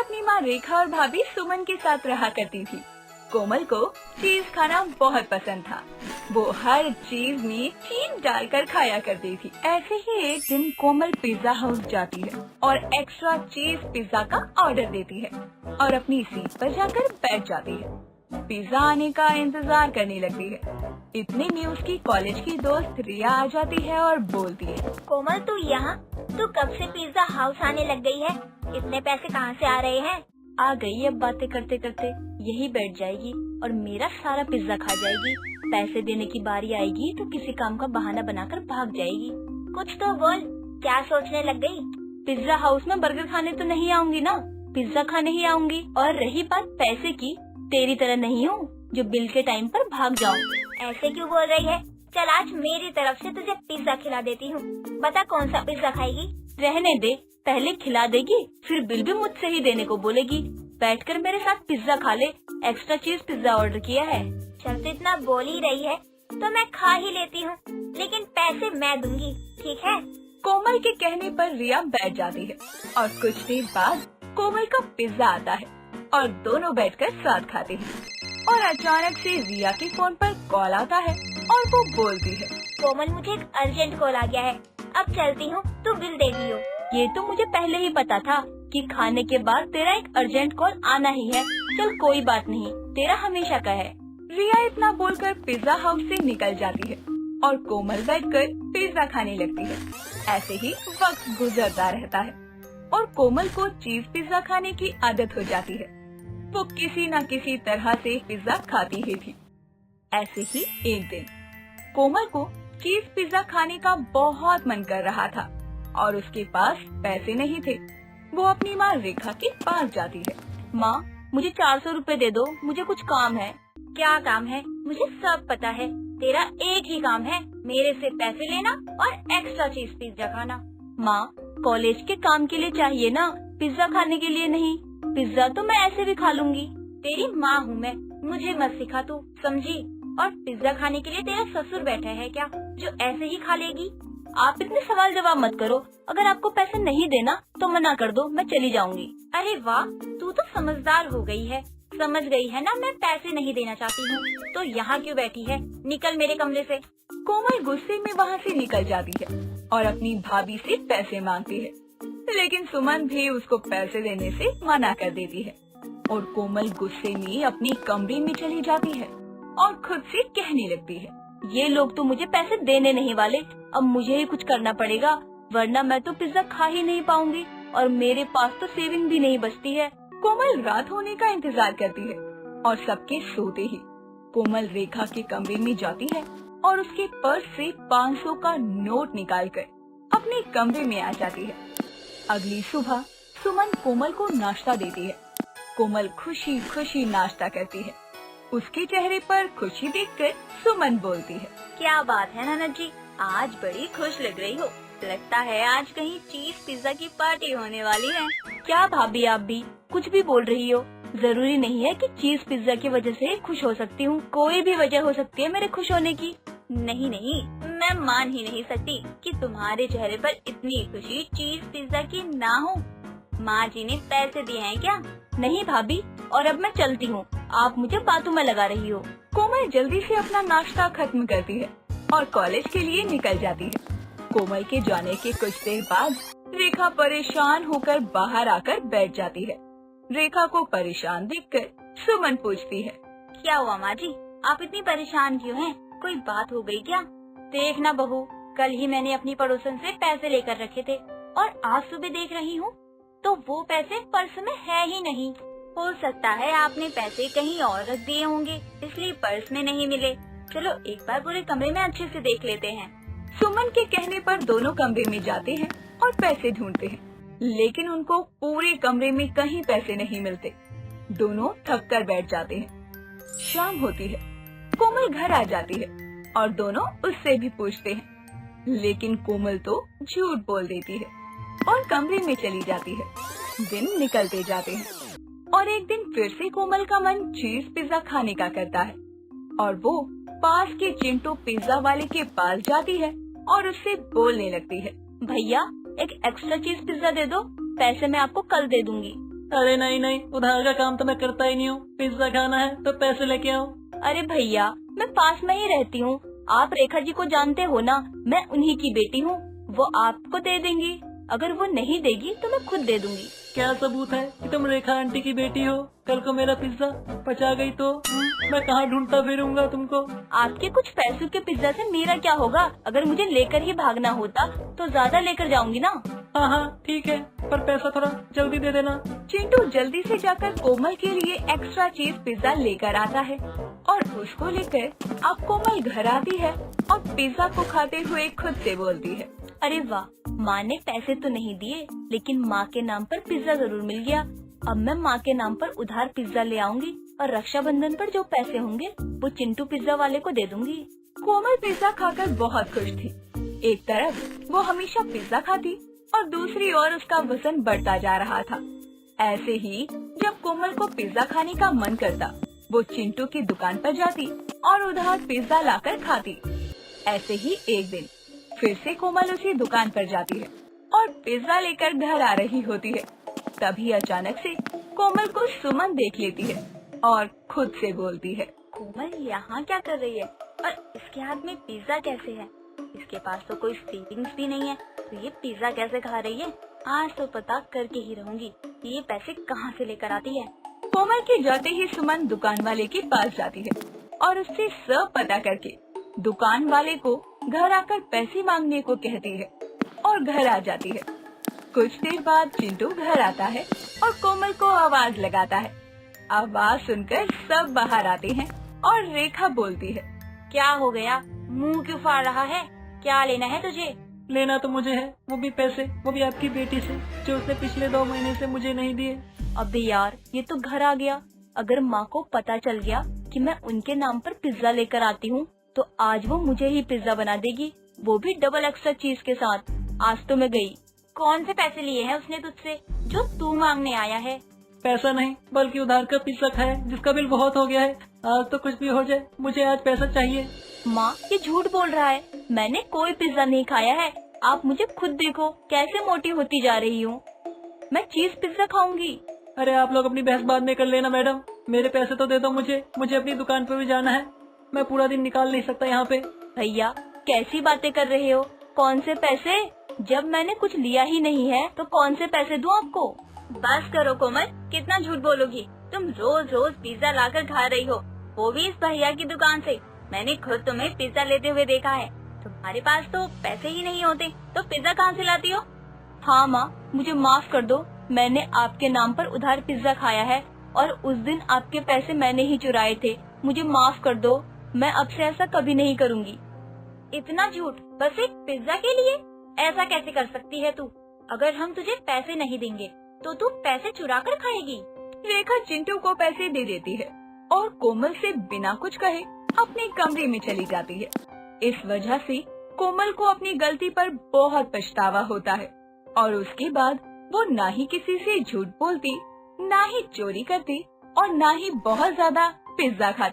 अपनी माँ रेखा और भाभी सुमन के साथ रहा करती थी। कोमल को चीज खाना बहुत पसंद था। वो हर चीज में चीज डालकर खाया करती थी। ऐसे ही एक दिन कोमल पिज्जा हाउस जाती है और एक्स्ट्रा चीज पिज्जा का ऑर्डर देती है और अपनी सीट पर जाकर बैठ जाती है। पिज्जा आने का इंतजार करने लगती है। इतने में उसकी कॉलेज की दोस्त रिया आ जाती है और बोलती है, कोमल तू यहाँ? तू कब से पिज्जा हाउस आने लग गई है? इतने पैसे कहाँ से आ रहे हैं? आ गई अब बातें करते करते यही बैठ जाएगी और मेरा सारा पिज्जा खा जाएगी। पैसे देने की बारी आएगी तो किसी काम का बहाना बनाकर भाग जाएगी। कुछ तो बोल, क्या सोचने लग गई? पिज्जा हाउस में बर्गर खाने तो नहीं आऊंगी ना, पिज्जा खाने ही आऊंगी। और रही बात पैसे की, तेरी तरह नहीं हूँ जो बिल के टाइम पर भाग जाऊँ। ऐसे क्यों बोल रही है? चल आज मेरी तरफ से तुझे पिज्जा खिला देती हूँ। बता कौन सा पिज्जा खाएगी? रहने दे, पहले खिला देगी फिर बिल भी मुझसे ही देने को बोलेगी। बैठकर मेरे साथ पिज्जा खा ले, एक्स्ट्रा चीज पिज्जा ऑर्डर किया है। चल तो इतना बोल ही रही है तो मैं खा ही लेती हूँ, लेकिन पैसे मैं दूंगी, ठीक है? कोमल के कहने पर रिया बैठ जाती है और कुछ देर बाद कोमल का पिज्जा आता है और दोनों बैठकर साथ खाते हैं। और अचानक से रिया के फोन पर कॉल आता है और वो बोलती है, कोमल मुझे एक अर्जेंट कॉल आ गया है, अब चलती हूँ, तू बिल दे दियो। ये तो मुझे पहले ही पता था कि खाने के बाद तेरा एक अर्जेंट कॉल आना ही है। चल कोई बात नहीं, तेरा हमेशा का है। रिया इतना बोलकर पिज्जा हाउस से निकल जाती है और कोमल बैठकर पिज्जा खाने लगती है। ऐसे ही वक्त गुजरता रहता है और कोमल को चीज पिज्जा खाने की आदत हो जाती है। वो किसी न किसी तरह से पिज्जा खाती ही थी। ऐसे ही एक दिन कोमल को चीज पिज्जा खाने का बहुत मन कर रहा था और उसके पास पैसे नहीं थे। वो अपनी माँ रेखा के पास जाती है। माँ मुझे 400 रुपए दे दो, मुझे कुछ काम है। क्या काम है? मुझे सब पता है। तेरा एक ही काम है, मेरे से पैसे लेना और एक्स्ट्रा चीज पिज्जा खाना। माँ कॉलेज के काम के लिए चाहिए ना, पिज्जा खाने के लिए नहीं। पिज्जा तो मैं ऐसे भी खा लूंगी। तेरी माँ हूँ मैं, मुझे मत सिखा तू, समझी? और पिज्जा खाने के लिए तेरा ससुर बैठा है क्या, जो ऐसे ही खा लेगी? आप इतने सवाल जवाब मत करो। अगर आपको पैसे नहीं देना तो मना कर दो, मैं चली जाऊंगी। अरे वाह, तू तो समझदार हो गई है। समझ गई है ना मैं पैसे नहीं देना चाहती हूँ, तो यहाँ क्यों बैठी है? निकल मेरे कमरे से। कोमल गुस्से में वहाँ से निकल जाती है और अपनी भाभी से पैसे मांगती है, लेकिन सुमन भी उसको पैसे देने से मना कर देती है और कोमल गुस्से में अपनी कमरे में चली जाती है और खुद से कहने लगती है, ये लोग तो मुझे पैसे देने नहीं वाले, अब मुझे ही कुछ करना पड़ेगा, वरना मैं तो पिज्जा खा ही नहीं पाऊंगी और मेरे पास तो सेविंग भी नहीं बचती है। कोमल रात होने का इंतजार करती है और सबके सोते ही कोमल रेखा के कमरे में जाती है और उसके पर्स से 500 का नोट निकालकर अपने कमरे में आ जाती है। अगली सुबह सुमन कोमल को नाश्ता देती है। कोमल खुशी खुशी नाश्ता करती है। उसके चेहरे पर खुशी देखकर सुमन बोलती है, क्या बात है ननद जी, आज बड़ी खुश लग रही हो। लगता है आज कहीं चीज पिज्जा की पार्टी होने वाली है। क्या भाभी आप भी कुछ भी बोल रही हो? जरूरी नहीं है कि चीज पिज्जा की वजह से खुश हो सकती हूँ, कोई भी वजह हो सकती है मेरे खुश होने की। नहीं नहीं, मैं मान ही नहीं सकती कि तुम्हारे चेहरे पर इतनी खुशी चीज पिज्जा की ना हो। माँ जी ने पैसे दिए हैं क्या? नहीं भाभी, और अब मैं चलती हूँ, आप मुझे बातों में लगा रही हो। कोमल जल्दी से अपना नाश्ता खत्म करती है और कॉलेज के लिए निकल जाती है। कोमल के जाने के कुछ देर बाद रेखा परेशान होकर बाहर आकर बैठ जाती है। रेखा को परेशान देखकर सुमन पूछती है, क्या हुआ माँ जी, आप इतनी परेशान क्यों हैं? कोई बात हो गई क्या? देखना बहू, कल ही मैंने अपनी पड़ोसन से पैसे लेकर रखे थे और आज सुबह देख रही हूँ तो वो पैसे पर्स में है ही नहीं। हो सकता है आपने पैसे कहीं और रख दिए होंगे, इसलिए पर्स में नहीं मिले। चलो एक बार पूरे कमरे में अच्छे से देख लेते हैं। सुमन के कहने पर दोनों कमरे में जाते हैं और पैसे ढूंढते हैं, लेकिन उनको पूरे कमरे में कहीं पैसे नहीं मिलते। दोनों थक कर बैठ जाते हैं। शाम होती है, कोमल घर आ जाती है और दोनों उससे भी पूछते हैं, लेकिन कोमल तो झूठ बोल देती है और कमरे में चली जाती है। दिन निकलते जाते हैं और एक दिन फिर से कोमल का मन चीज पिज्जा खाने का करता है और वो पास के चिंटू पिज्जा वाले के पास जाती है और उससे बोलने लगती है, भैया एक एक्स्ट्रा चीज पिज्जा दे दो, पैसे मैं आपको कल दे दूंगी। अरे नहीं नहीं, उधार का काम तो मैं करता ही नहीं हूँ। पिज्जा खाना है तो पैसे लेके आओ। अरे भैया, मैं पास में ही रहती हूँ, आप रेखा जी को जानते हो ना, मैं उन्हीं की बेटी हूँ, वो आपको दे देंगी। अगर वो नहीं देगी तो मैं खुद दे दूंगी। क्या सबूत है कि तुम रेखा आंटी की बेटी हो? कल को मेरा पिज्जा पचा गई तो मैं कहाँ ढूंढता फिरूंगा तुमको? आपके कुछ पैसों के पिज्जा से मेरा क्या होगा? अगर मुझे लेकर ही भागना होता तो ज्यादा लेकर जाऊंगी ना। हाँ हाँ ठीक है, पर पैसा थोड़ा जल्दी दे देना। चिंटू जल्दी से जाकर कोमल के लिए एक्स्ट्रा चीज पिज्जा लेकर आता है और उसको लेकर अब कोमल घर आती है और पिज्जा को खाते हुए खुद से बोलती है, अरे वाह, माँ ने पैसे तो नहीं दिए, लेकिन माँ के नाम पर पिज्जा जरूर मिल गया। अब मैं माँ के नाम पर उधार पिज्जा ले आऊंगी और रक्षाबंधन पर जो पैसे होंगे वो चिंटू पिज्जा वाले को दे दूंगी। कोमल पिज्जा खाकर बहुत खुश थी। एक तरफ वो हमेशा पिज्जा खाती और दूसरी ओर उसका वजन बढ़ता जा रहा था। ऐसे ही जब कोमल को पिज्जा खाने का मन करता, वो चिंटू की दुकान पर जाती और उधार पिज्जा लाकर खाती। ऐसे ही एक दिन फिर से कोमल उसी दुकान पर जाती है और पिज्जा लेकर घर आ रही होती है। तभी अचानक से कोमल को सुमन देख लेती है और खुद से बोलती है, कोमल यहाँ क्या कर रही है और इसके हाथ में पिज्जा कैसे है? इसके पास तो कोई सेविंग्स भी नहीं है, तो ये पिज्जा कैसे खा रही है? आज तो पता करके ही रहूंगी ये पैसे कहाँ से लेकर आती है। कोमल के जाते ही सुमन दुकान वाले के पास जाती है और उससे सब पता करके दुकान वाले को घर आकर पैसे मांगने को कहती है और घर आ जाती है। कुछ देर बाद चिंटू घर आता है और कोमल को आवाज लगाता है। आवाज सुनकर सब बाहर आते हैं और रेखा बोलती है, क्या हो गया, मुंह क्यों फाड़ रहा है? क्या लेना है तुझे? लेना तो मुझे है, वो भी पैसे, वो भी आपकी बेटी से, जो उसने पिछले 2 महीने से मुझे नहीं दिए। अबे यार, ये तो घर आ गया। अगर माँ को पता चल गया कि मैं उनके नाम पर पिज्जा लेकर आती हूँ तो आज वो मुझे ही पिज्जा बना देगी, वो भी डबल एक्स्ट्रा चीज के साथ। आज तो मैं गई। कौन से पैसे लिए हैं उसने तुझसे जो तू मांगने आया है? पैसा नहीं बल्कि उधार का पिज्जा खाया जिसका बिल बहुत हो गया है। आज तो कुछ भी हो जाए, मुझे आज पैसा चाहिए। माँ, ये झूठ बोल रहा है, मैंने कोई पिज्जा नहीं खाया है। आप मुझे खुद देखो कैसे मोटी होती जा रही हूँ। मैं चीज पिज्जा खाऊंगी। अरे आप लोग अपनी बहस बाद में कर लेना मैडम, मेरे पैसे तो दे दो मुझे अपनी दुकान पर भी जाना है। मैं पूरा दिन निकाल नहीं सकता यहाँ पे। भैया, कैसी बातें कर रहे हो? कौन से पैसे? जब मैंने कुछ लिया ही नहीं है तो कौन से पैसे दूं आपको? बस करो कोमल, कितना झूठ बोलोगी? तुम रोज रोज पिज्जा लाकर खा रही हो, वो भी इस भैया की दुकान से। मैंने खुद तुम्हें पिज्जा लेते हुए देखा है। तुम्हारे पास तो पैसे ही नहीं होते तो पिज्जा कहाँ से लाती हो? हाँ माँ, मुझे माफ कर दो। मैंने आपके नाम पर उधार पिज्जा खाया है और उस दिन आपके पैसे मैंने ही चुराए थे। मुझे माफ कर दो, मैं अब से ऐसा कभी नहीं करूँगी। इतना झूठ बस एक पिज्जा के लिए? ऐसा कैसे कर सकती है तू? अगर हम तुझे पैसे नहीं देंगे तो तू पैसे चुरा कर खाएगी। रेखा चिंटू को पैसे दे देती है और कोमल से बिना कुछ कहे अपने कमरे में चली जाती है। इस वजह से कोमल को अपनी गलती पर बहुत पछतावा होता है और उसके बाद वो ना ही किसी से झूठ बोलती, ना ही चोरी करती और ना ही बहुत ज्यादा पिज्जा खाती।